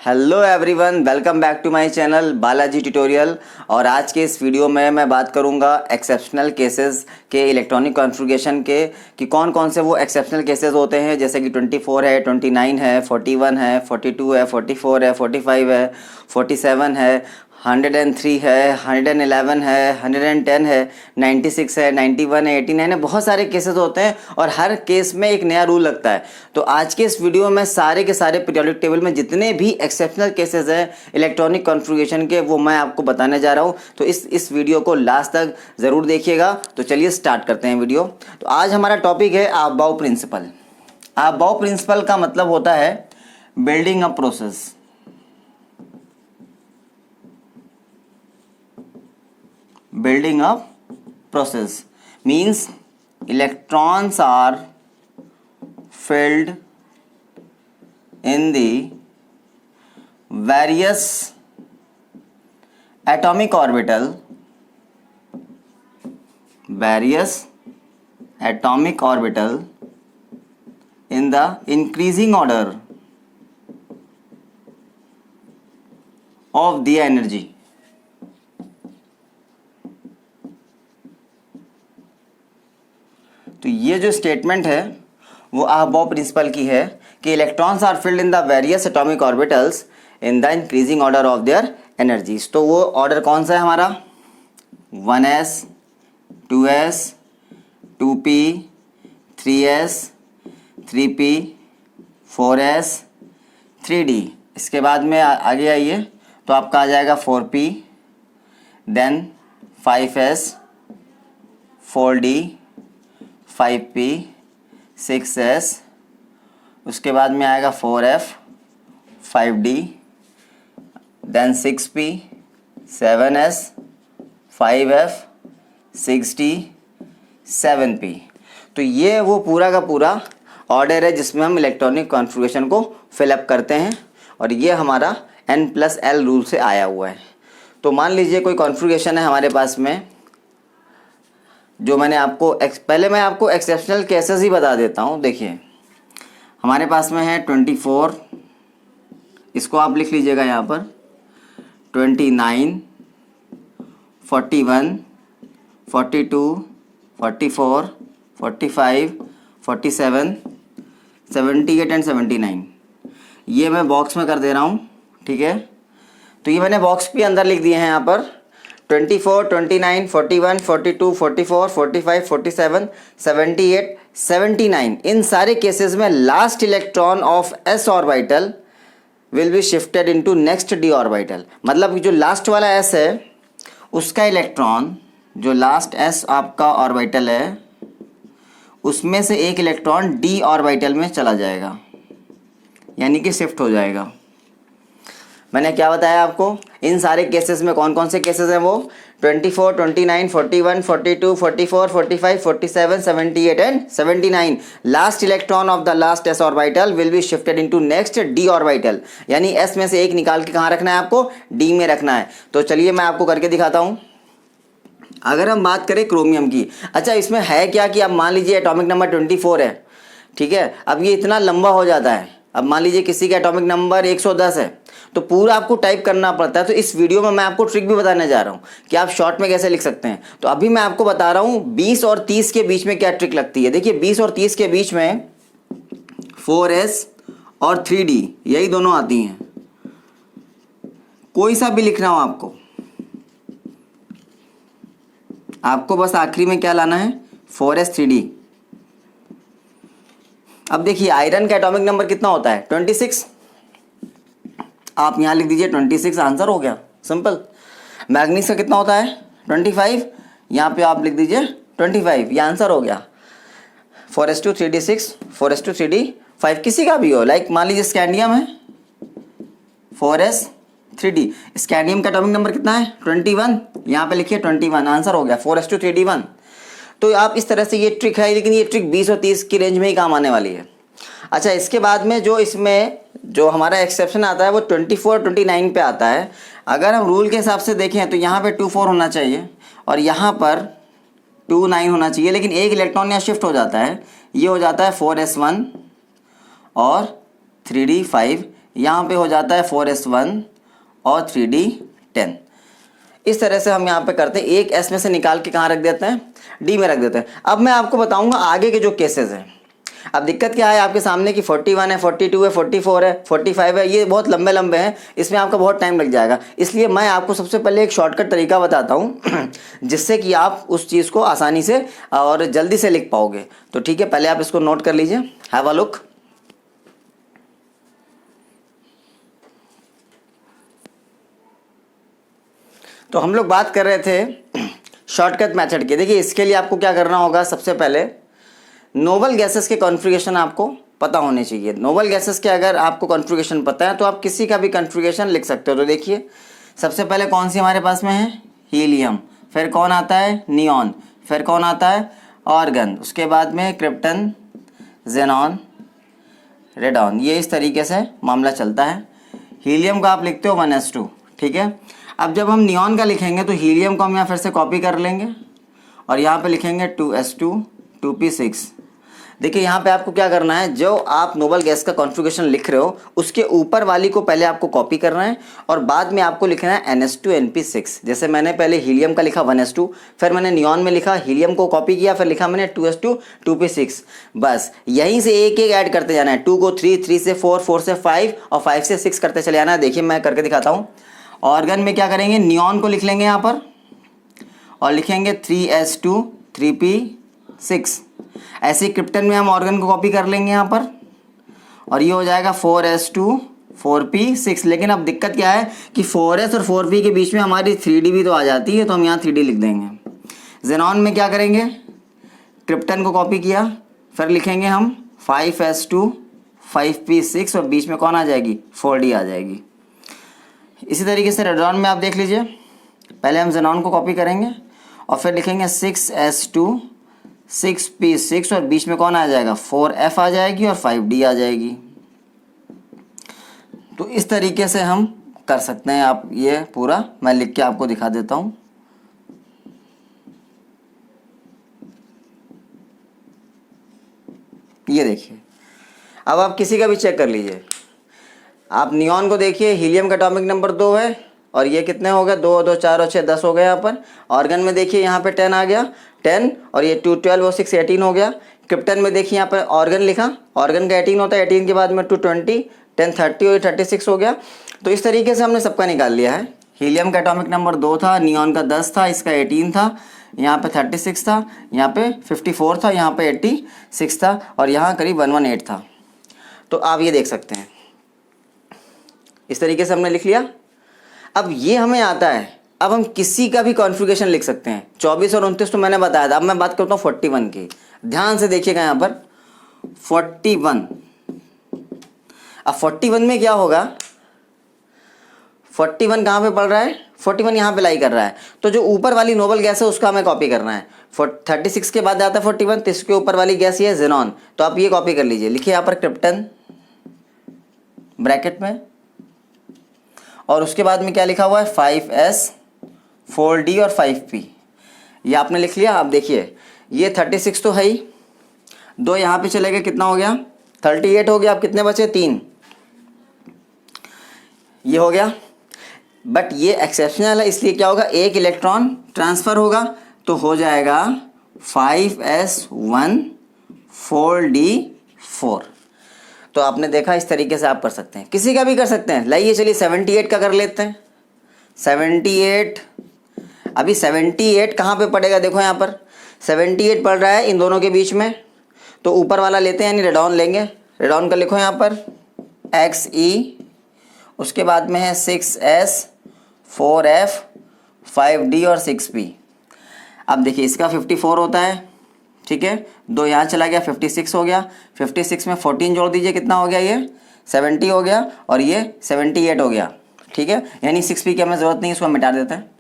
Hello everyone, welcome back to my channel Balaji tutorial. और आज के इस वीडियो में मैं बात करूंगा एक्सेप्शनल केसेस के इलेक्ट्रॉनिक कॉन्फ़िगरेशन के कि कौन कौन से वो एक्सेप्शनल केसेस होते हैं, जैसे कि 24 है, 29 है, 41 है, 42 है, 44 है, 45 है, 47 है, 103 है, 111 है, 110 है, 96 है, 91 है, 89 है। बहुत सारे केसेस होते हैं और हर केस में एक नया रूल लगता है। तो आज के इस वीडियो में सारे के सारे पीरियोडिक टेबल में जितने भी एक्सेप्शनल केसेस हैं इलेक्ट्रॉनिक कॉन्फ़िगरेशन के, वो मैं आपको बताने जा रहा हूँ। तो इस वीडियो को लास्ट तक ज़रूर देखिएगा। तो चलिए स्टार्ट करते हैं वीडियो। तो आज हमारा टॉपिक है अबाव प्रिंसिपल। अबाव प्रिंसिपल का मतलब होता है building a process. Building a process means electrons are filled in the various atomic orbital in the increasing order of the energy. तो ये जो स्टेटमेंट है वो अबाव प्रिंसिपल की है कि electrons are filled in the various atomic orbitals in the increasing order of their energies. तो वो ऑर्डर कौन सा है हमारा? 1s, 2s, 2p, 3s, 3p, 4s, 3d। इसके बाद में आगे आइए तो आपका आ जाएगा 4p, then 5s, 4d, 5p, 6s, उसके बाद में आएगा 4f, 5d, then 6p, 7s, 5f, 6d, 7p। तो ये वो पूरा का पूरा ऑर्डर है जिसमें हम इलेक्ट्रॉनिक कॉन्फ़िगरेशन को फिलअप करते हैं और ये हमारा n+l रूल से आया हुआ है। तो मान लीजिए कोई कॉन्फ़िगरेशन है हमारे पास में, जो मैंने आपको पहले मैं आपको एक्सेप्शनल केसेस ही बता देता हूँ। देखिए हमारे पास में है 24, इसको आप लिख लीजिएगा यहाँ पर, 29, 41, 42, 44, 45, 47, 78 एंड 79। ये मैं बॉक्स में कर दे रहा हूँ, ठीक है। तो ये मैंने बॉक्स भी अंदर लिख दिए हैं यहाँ पर 24, 29, 41, 42, 44, 45, 47, 78, 79। इन सारे केसेस में last electron of s orbital will be shifted into next d orbital. मतलब जो लास्ट वाला s है उसका इलेक्ट्रॉन, जो लास्ट s आपका ऑर्बिटल है उसमें से एक इलेक्ट्रॉन d ऑर्बिटल में चला जाएगा, यानी कि शिफ्ट हो जाएगा। मैंने क्या बताया आपको? इन सारे केसेस में कौन कौन से केसेस हैं वो 24, 29, 41, 42, 44, 45, 47, 78 and 79। Last electron of the last s orbital will be shifted into next d orbital, यानी s में से एक निकाल के कहाँ रखना है आपको? d में रखना है। तो चलिए मैं आपको करके दिखाता हूँ। अगर हम बात करें क्रोमियम की, अच्छा इसमें है क्या कि अब मान लीजिए एटॉमिक नंबर 24 है, ठीक है। अब ये इतना लंबा हो जाता है। अब मान लीजिए किसी का एटॉमिक नंबर 110 है तो पूरा आपको टाइप करना पड़ता है। तो इस वीडियो में मैं आपको ट्रिक भी बताने जा रहा हूँ कि आप शॉर्ट में कैसे लिख सकते हैं। तो अभी मैं आपको बता रहा हूँ 20 और 30 के बीच में क्या ट्रिक लगती है। देखिए 20 और 30 के बीच में 4s और 3d यही दोनों आती हैं। कोई सा भी लिखना हो आपको बस आखिरी में क्या लाना है? 4s 3d। अब देखिए आयरन का एटॉमिक नंबर कितना होता है? 26। आप यहाँ लिख दीजिए 26, आंसर हो गया, सिंपल। मैग्नीज का कितना होता है? 25। यहाँ पे आप लिख दीजिए 25, ये आंसर हो गया। 4s2 3d 6, 4s2 3d 5, किसी का भी हो। लाइक मान लीजिए स्कैंडियम है 4s 3d। स्कैंडियम का एटॉमिक नंबर कितना है? 21। यहाँ पे लिखिए 21, आंसर हो गया 4s2 3d 1। तो आप इस तरह से ये ट्रिक है, लेकिन ये ट्रिक 20 और 30 की रेंज में ही काम आने वाली है। अच्छा इसके बाद में जो इसमें जो हमारा एक्सेप्शन आता है वो 24, 29 पे आता है। अगर हम रूल के हिसाब से देखें तो यहाँ पे 24 होना चाहिए और यहाँ पर 29 होना चाहिए, लेकिन एक इलेक्ट्रॉन यहाँ शिफ्ट हो जाता है, ये हो जाता है 4s1 और 3d5। यहाँ पे हो जाता है 4s1 और 3d10। इस तरह से हम यहाँ पे करते हैं, एक s में से निकाल के कहाँ रख देते हैं, d में रख देते हैं। अब मैं आपको बताऊंगा आगे के जो केसेस हैं। अब दिक्कत क्या है आपके सामने कि 41 है, 42 है, 44 है, 45 है, ये बहुत लंबे लंबे हैं, इसमें आपका बहुत टाइम लग जाएगा। इसलिए मैं आपको सबसे पहले एक शॉर्टकट तरीका बताता हूँ जिससे कि आप उस चीज़ को आसानी से और जल्दी से लिख पाओगे। तो ठीक है, पहले आप इसको नोट कर लीजिए, हैव अ लुक। तो हम लोग बात कर रहे थे शॉर्टकट मेथड की। देखिए इसके लिए आपको क्या करना होगा, सबसे पहले नोबल गैसेस के कॉन्फ़िगरेशन आपको पता होने चाहिए। नोबल गैसेस के अगर आपको कॉन्फ़िगरेशन पता है तो आप किसी का भी कॉन्फ़िगरेशन लिख सकते हो। तो देखिए सबसे पहले कौन सी हमारे पास में है, हीलियम, फिर कौन आता है, नियॉन, फिर कौन आता है, ऑर्गन, उसके बाद में क्रिप्टन, जेनॉन, रेडॉन। ये इस तरीके से मामला चलता है। हीलियम का आप लिखते हो 1s2, ठीक है। अब जब हम नियॉन का लिखेंगे तो हीलियम को हम यहाँ फिर से कॉपी कर लेंगे और यहाँ पे लिखेंगे 2s2 2p6। देखिए यहाँ पे आपको क्या करना है, जो आप नोबल गैस का कॉन्फ़िगरेशन लिख रहे हो उसके ऊपर वाली को पहले आपको कॉपी करना है और बाद में आपको लिखना है NS2 NP6। जैसे मैंने पहले हीलियम का लिखा 1s2, फिर मैंने नियॉन में लिखा, हीलियम को कॉपी किया, फिर लिखा मैंने 2s2 2p6। बस यहीं से एक एक ऐड करते जाना है, 2 को 3, 3 से 4, 4 से 5 और 5 से 6 करते चले जाना है। देखिए मैं करके दिखाता हूँ। ऑर्गन में क्या करेंगे, नियॉन को लिख लेंगे यहाँ पर और लिखेंगे 3s2 3p6। ऐसे क्रिप्टन में हम ऑर्गन को कॉपी कर लेंगे यहाँ पर और ये हो जाएगा 4s2 4p6। लेकिन अब दिक्कत क्या है कि 4s और 4p के बीच में हमारी 3d भी तो आ जाती है, तो हम यहाँ 3d लिख देंगे। जेनॉन में क्या करेंगे, क्रिप्टन को कॉपी किया, फिर लिखेंगे हम 5s2 5p6 और बीच में कौन आ जाएगी, 4d आ जाएगी। इसी तरीके से रेडॉन में आप देख लीजिए, पहले हम जेनॉन को कॉपी करेंगे और फिर लिखेंगे 6s2 6p6 और बीच में कौन आ जाएगा, 4f आ जाएगी और 5d आ जाएगी। तो इस तरीके से हम कर सकते हैं। आप ये पूरा मैं लिख के आपको दिखा देता हूँ। ये देखिए, अब आप किसी का भी चेक कर लीजिए। आप नियॉन को देखिए, हीलियम का एटॉमिक नंबर 2 है और ये कितने हो गए, 2 2 4 और 6 10 हो गए यहाँ पर। ऑर्गन में देखिए यहाँ पे 10 आ गया, 10 और ये 2 12 और 6 18 हो गया। क्रिप्टन में देखिए यहाँ पर ऑर्गन लिखा, ऑर्गन का 18 होता है, 18 के बाद में 2 20 10 30 और 36 हो गया। तो इस तरीके से हमने सबका निकाल लिया है। हीलियम का एटॉमिक नंबर 2 था, नियॉन का 10 था, इसका 18 था, यहाँ पे 36 था, यहाँ पे 54 था, यहाँ पे 86 था और यहाँ करीब 118 था। तो आप ये देख सकते हैं, इस तरीके से हमने लिख लिया। अब ये हमें आता है, अब हम किसी का भी कॉन्फ़िगरेशन लिख सकते हैं। 24 और 29 तो मैंने बताया था। अब मैं बात करता हूँ 41 की। ध्यान से देखिएगा यहाँ पर 41। अब 41 में क्या होगा, 41 कहाँ पे पड़ रहा है, 41 यहाँ पे लाई कर रहा है। तो जो ऊपर वाली नोबल गैस है उसका हमें कॉपी करना है। 36 के बाद आता है 41, तो इसके ऊपर वाली गैस ये है जेनॉन। तो आप ये कॉपी कर लीजिए। लिखिए यहाँ पर क्रिप्टन ब्रैकेट में और उसके बाद में क्या लिखा हुआ है, 5s 4d और 5p। ये आपने लिख लिया। अब देखिए ये 36 तो है ही, 2 यहाँ पे चले गए, कितना हो गया, 38 हो गया। अब कितने बचे, 3। ये हो गया। बट ये एक्सेप्शनल है, इसलिए क्या होगा, एक इलेक्ट्रॉन ट्रांसफ़र होगा तो हो जाएगा 5s1 4d4। तो आपने देखा, इस तरीके से आप कर सकते हैं, किसी का भी कर सकते हैं। लाइए चलिए 78 का कर लेते हैं। 78, अभी 78 कहाँ पे पड़ेगा, देखो यहाँ पर 78 पड़ रहा है इन दोनों के बीच में। तो ऊपर वाला लेते हैं, यानी रेडॉन लेंगे। रेडॉन का लिखो यहाँ पर Xe, उसके बाद में है 6s 4f 5d और 6p। अब देखिए इसका 54 होता है, ठीक है, 2 यहाँ चला गया, 56 हो गया। 56 में 14 जोड़ दीजिए, कितना हो गया, ये 70 हो गया और ये 78 हो गया, ठीक है। यानी 6p की हमें ज़रूरत नहीं, इसको मिटा देते हैं।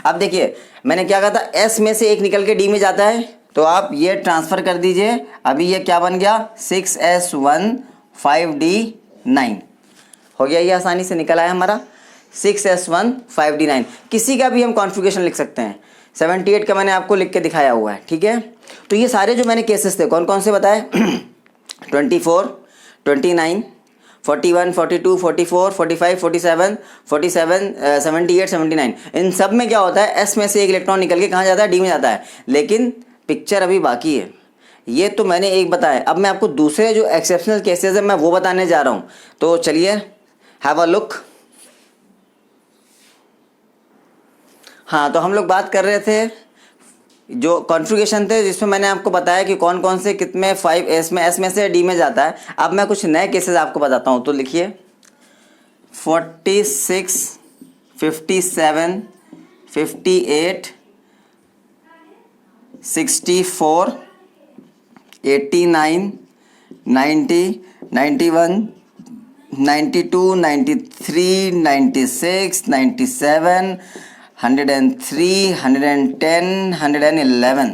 अब देखिए मैंने क्या कहा था, s में से एक निकल के d में जाता है, तो आप ये ट्रांसफ़र कर दीजिए। अभी ये क्या बन गया, 6s1 5d9 हो गया। ये आसानी से निकल आया हमारा 6s1 5d9। किसी का भी हम कॉन्फ़िगरेशन लिख सकते हैं। 78 का मैंने आपको लिख के दिखाया हुआ है, ठीक है। तो ये सारे जो मैंने केसेस थे कौन कौन से बताए 24 29 41, 42, 44, 45, 47, 47, 78, 79, इन सब में क्या होता है, एस में से एक इलेक्ट्रॉन निकल के कहाँ जाता है, डी में जाता है। लेकिन पिक्चर अभी बाकी है। ये तो मैंने एक बताया, अब मैं आपको दूसरे जो एक्सेप्शनल केसेस है मैं वो बताने जा रहा हूँ। तो चलिए हैव अ लुक। हाँ, तो हम लोग बात कर रहे थे जो कॉन्फ़िगरेशन थे जिसमें मैंने आपको बताया कि कौन कौन से कितने 5 एस में से डी में जाता है। अब मैं कुछ नए केसेस आपको बताता हूँ। तो लिखिए 46, 57, 58, 64, 89, 90, 91, 92, 93, 96, 97, 103, 110, 111।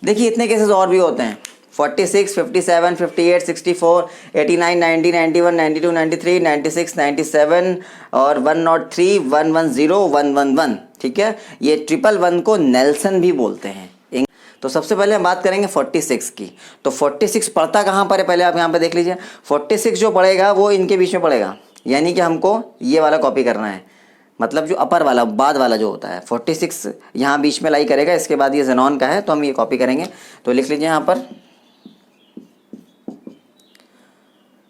देखिए इतने केसेस और भी होते हैं। 46, 57, 58, 64, 89, 90, 91, 92, 93, 96, 97 और 103, 110, 111। ठीक है, ये 111 को नेल्सन भी बोलते हैं। तो सबसे पहले हम बात करेंगे 46 की। तो 46 पड़ता कहाँ पर है, पहले आप यहाँ पे देख लीजिए। 46 जो पड़ेगा वो इनके बीच में पड़ेगा, यानी कि हमको ये वाला कॉपी करना है, मतलब जो अपर वाला बाद वाला जो होता है 46 यहाँ बीच में लाई करेगा। इसके बाद ये ज़ेनॉन का है तो हम ये कॉपी करेंगे। तो लिख लीजिए यहाँ पर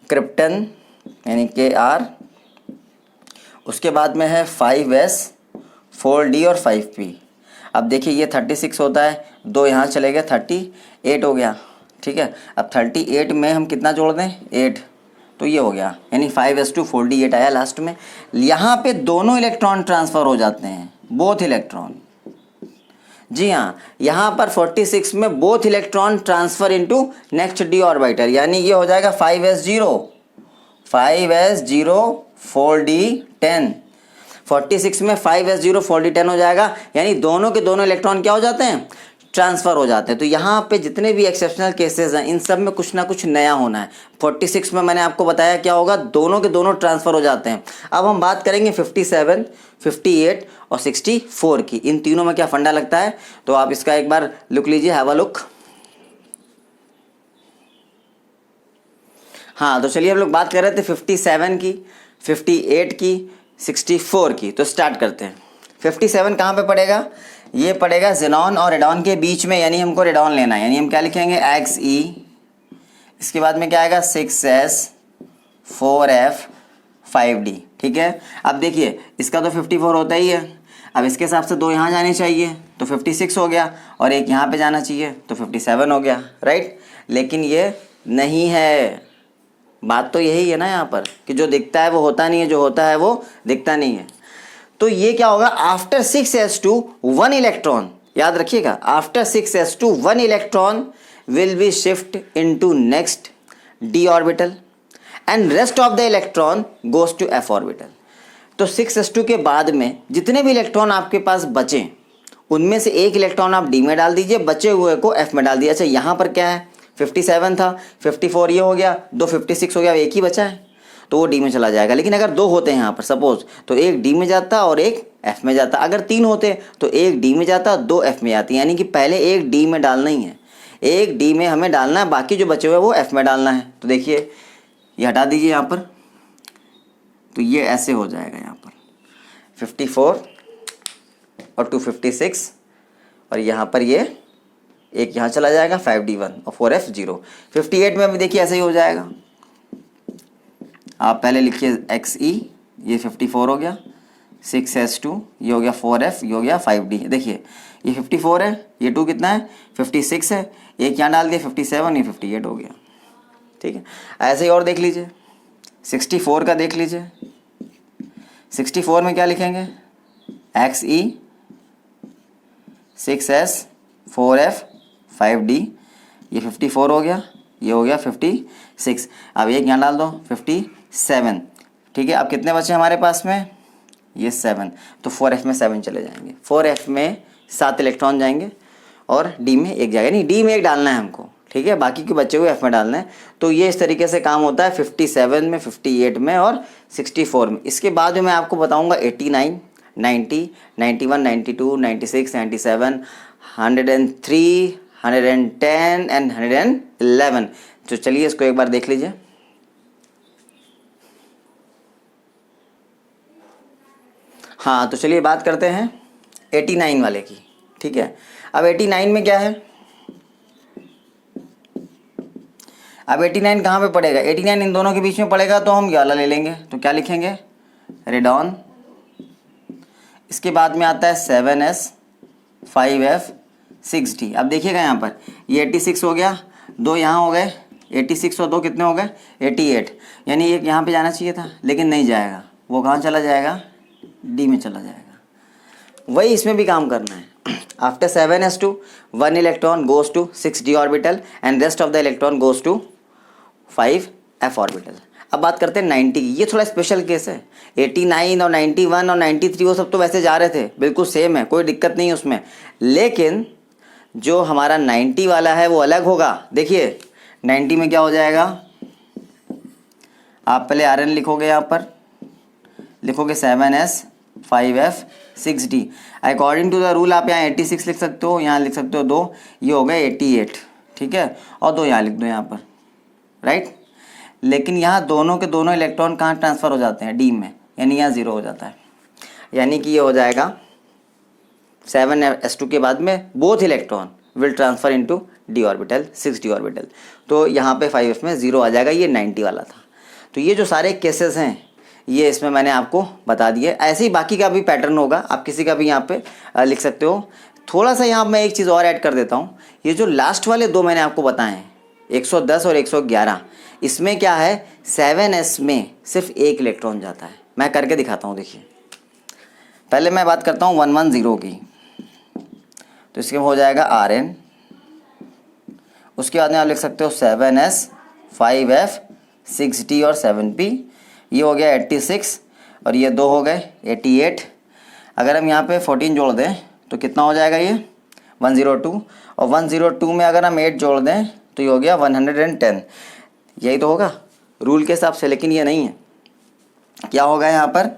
क्रिप्टन यानी Kr, उसके बाद में है 5s, 4d और 5p। अब देखिए ये 36 होता है, दो यहाँ चले गए, 38 हो गया। ठीक है, अब 38 में हम कितना जोड़ दें, 8, तो ये हो गया, यानी 5s2 4d 8 आया लास्ट में। यहाँ पे दोनों इलेक्ट्रॉन ट्रांसफ़र हो जाते हैं, बोथ इलेक्ट्रॉन। जी हाँ, यहाँ पर 46 में both electron transfer into next d orbiter, यानी ये हो जाएगा 5s0, 5s0 4d 10। 46 में 5s0 4d 10 हो जाएगा, यानी दोनों के दोनों इलेक्ट्रॉन क्या हो जाते हैं, ट्रांसफ़र हो जाते हैं। तो यहाँ पे जितने भी एक्सेप्शनल केसेस हैं इन सब में कुछ ना कुछ नया होना है। 46 में मैंने आपको बताया क्या होगा, दोनों के दोनों ट्रांसफ़र हो जाते हैं। अब हम बात करेंगे 57, 58 और 64 की। इन तीनों में क्या फंडा लगता है, तो आप इसका एक बार लुक लीजिए, हैव अ लुक। हाँ, तो चलिए हम लोग बात कर रहे थे 57 की, 58 की, 64 की। तो स्टार्ट करते हैं। 57 कहाँ पे पड़ेगा, ये पड़ेगा ज़ेनॉन और रेडॉन के बीच में, यानी हमको रेडॉन लेना है। यानी हम क्या लिखेंगे, Xe, इसके बाद में क्या आएगा 6s, 4f, 5d। ठीक है, अब देखिए इसका तो 54 होता ही है। अब इसके हिसाब से दो यहाँ जाने चाहिए तो 56 हो गया, और एक यहाँ पे जाना चाहिए तो 57 हो गया, राइट। लेकिन ये नहीं है, बात तो यही है ना यहाँ पर कि जो दिखता है वो होता नहीं है, जो होता है वो दिखता नहीं है। तो ये क्या होगा, आफ्टर 6s2 1 इलेक्ट्रॉन, याद रखिएगा, after 6s2 1 electron will be shift into next d orbital and rest of the electron goes to f orbital. तो 6s2 के बाद में जितने भी इलेक्ट्रॉन आपके पास बचे उनमें से एक इलेक्ट्रॉन आप d में डाल दीजिए, बचे हुए को f में डाल दिया। अच्छा, यहाँ पर क्या है, 57 था, 54 ये हो गया, दो 56 हो गया, एक ही बचा है तो वो डी में चला जाएगा। लेकिन अगर दो होते हैं यहाँ पर सपोज, तो एक डी में जाता और एक एफ में जाता। अगर तीन होते तो एक डी में जाता, दो एफ में जाती, यानी कि पहले एक डी में डालना ही है, एक डी में हमें डालना है, बाकी जो बचे हुए वो एफ में डालना है। तो देखिए ये हटा दीजिए यहाँ पर, तो ये ऐसे हो जाएगा यहाँ पर 54 और 256, और यहाँ पर ये एक यहाँ चला जाएगा 5d1 और 4f0। 58 में भी देखिए ऐसे ही हो जाएगा। आप पहले लिखिए Xe, ये 54 हो गया, 6s2 ये हो गया 4f, ये हो गया 5d। देखिए ये 54 है, ये 2 कितना है 56 है, एक यहाँ डाल दिया 57, ये 58 हो गया। ठीक है, ऐसे ही और देख लीजिए 64 का देख लीजिए। 64 में क्या लिखेंगे, Xe, 6s, 4f, 5d, ये 54 हो गया, ये हो गया 56। अब एक यहाँ डाल दो 57। ठीक है, अब कितने बचे हमारे पास में, ये 7, तो 4f में 7 चले जाएंगे, 4f में 7 इलेक्ट्रॉन जाएंगे और d में एक जाएगा, नहीं d में एक डालना है हमको। ठीक है, बाकी के बचे हुए f में डालना है। तो ये इस तरीके से काम होता है 57 में, 58 में और 64 में। इसके बाद में मैं आपको बताऊँगा 89, 90, 91, 92, 96, 97, 103, 110 एंड 111। तो चलिए इसको एक बार देख लीजिए। हाँ तो चलिए बात करते हैं 89 वाले की, ठीक है। अब 89 में क्या है, अब 89 कहाँ पे पड़ेगा, 89 इन दोनों के बीच में पड़ेगा, तो हम ये वाला ले लेंगे। तो क्या लिखेंगे, रेडॉन। इसके बाद में आता है 7S 5F 6D। अब देखिएगा यहाँ पर ये 86 हो गया, 2 यहाँ हो गए, 86 और 2 कितने हो गए, 88। यानी एक यहाँ पे जाना चाहिए था लेकिन नहीं जाएगा, वो कहाँ चला जाएगा, डी में चला जाएगा। वही इसमें भी काम करना है। After 7s2 1 electron goes to 6d orbital and rest of the electron goes to 5f orbital. अब बात करते हैं 90 की, ये थोड़ा स्पेशल केस है। 89 और 91 और 93 वो सब तो वैसे जा रहे थे, बिल्कुल सेम है, कोई दिक्कत नहीं है उसमें। लेकिन जो हमारा 90 वाला है वो अलग होगा। देखिए 90 में क्या हो जाएगा, आप पहले Rn लिखोगे, यहाँ पर लिखोगे 7s 5f 6d। According to the rule आप यहाँ 86 लिख सकते हो, यहाँ लिख सकते हो 2, ये हो गए 88, ठीक है, और 2 यहाँ लिख दो यहाँ पर, राइट। लेकिन यहाँ दोनों के दोनों इलेक्ट्रॉन कहाँ ट्रांसफ़र हो जाते हैं, डी में, यानी यहाँ 0 हो जाता है। यानी कि ये हो जाएगा 7s2 के बाद में both electron will transfer into D orbital 6d orbital. तो यहाँ पे 5f में 0 आ जाएगा, ये 90 वाला था। तो ये जो सारे केसेस हैं ये इसमें मैंने आपको बता दिए। ऐसे ही बाकी का भी पैटर्न होगा, आप किसी का भी यहाँ पे लिख सकते हो। थोड़ा सा यहाँ मैं एक चीज़ और ऐड कर देता हूँ, ये जो लास्ट वाले 2 मैंने आपको बताए हैं 110 और 111, इसमें क्या है 7s में सिर्फ 1 इलेक्ट्रॉन जाता है। मैं करके दिखाता हूँ, देखिए। पहले मैं बात करता हूँ 110 की, तो इसके हो जाएगा Rn, उसके बाद में आप लिख सकते हो 7s 5f 6d और 7p, ये हो गया 86 और ये 2 हो गए 88। अगर हम यहाँ पे 14 जोड़ दें तो कितना हो जाएगा, ये 102, और 102 में अगर हम 8 जोड़ दें तो ये हो गया 110। यही तो होगा रूल के हिसाब से, लेकिन ये नहीं है। क्या होगा यहाँ पर,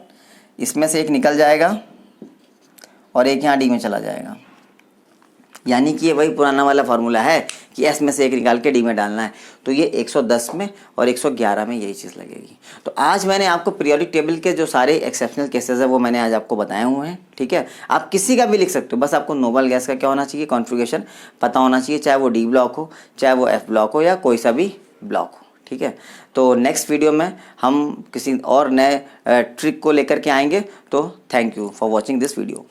इसमें से एक निकल जाएगा और एक यहाँ डी में चला जाएगा। यानी कि ये वही पुराना वाला फार्मूला है कि एस में से एक निकाल के डी में डालना है। तो ये 110 में और 111 में यही चीज़ लगेगी। तो आज मैंने आपको पीरियोडिक टेबल के जो सारे एक्सेप्शनल केसेस है वो मैंने आज आपको बताए हुए हैं, ठीक है। आप किसी का भी लिख सकते हो, बस आपको नोबल गैस का क्या होना चाहिए, कॉन्फ़िगरेशन पता होना चाहिए, चाहे वो डी ब्लॉक हो, चाहे वो एफ ब्लॉक हो, या कोई सा भी ब्लॉक हो, ठीक है। तो नेक्स्ट वीडियो में हम किसी और नए ट्रिक को लेकर के आएंगे। तो thank you for watching this video.